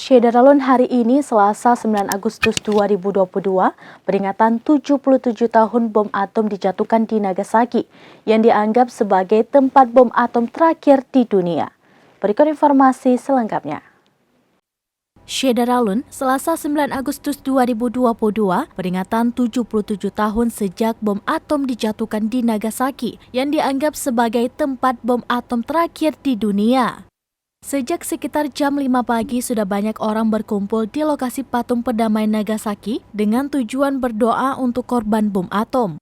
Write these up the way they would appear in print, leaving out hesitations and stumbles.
Syederalun hari ini Selasa 9 Agustus 2022, peringatan 77 tahun bom atom dijatuhkan di Nagasaki yang dianggap sebagai tempat bom atom terakhir di dunia. Berikut informasi selengkapnya. Syederalun, Selasa 9 Agustus 2022, peringatan 77 tahun sejak bom atom dijatuhkan di Nagasaki yang dianggap sebagai tempat bom atom terakhir di dunia. Sejak sekitar jam 5 pagi sudah banyak orang berkumpul di lokasi patung perdamaian Nagasaki dengan tujuan berdoa untuk korban bom atom.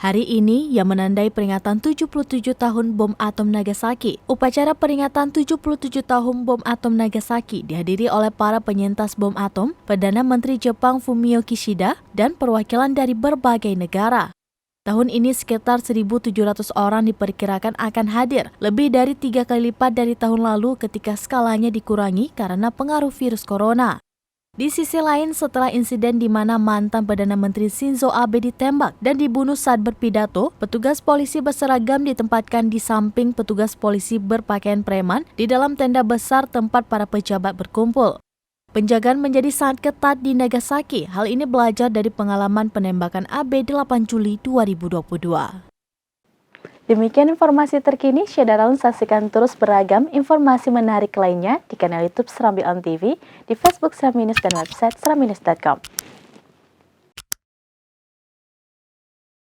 Hari ini yang menandai peringatan 77 tahun bom atom Nagasaki. Upacara peringatan 77 tahun bom atom Nagasaki dihadiri oleh para penyintas bom atom, Perdana Menteri Jepang Fumio Kishida, dan perwakilan dari berbagai negara. Tahun ini sekitar 1.700 orang diperkirakan akan hadir, lebih dari 3 kali lipat dari tahun lalu ketika skalanya dikurangi karena pengaruh virus corona. Di sisi lain, setelah insiden di mana mantan Perdana Menteri Shinzo Abe ditembak dan dibunuh saat berpidato, petugas polisi berseragam ditempatkan di samping petugas polisi berpakaian preman di dalam tenda besar tempat para pejabat berkumpul. Penjagaan menjadi sangat ketat di Nagasaki. Hal ini belajar dari pengalaman penembakan Abe 8 Juli 2022. Demikian informasi terkini, Syederalun saksikan terus beragam informasi menarik lainnya di kanal YouTube Serambi On TV, di Facebook Serambi News dan website serambinews.com.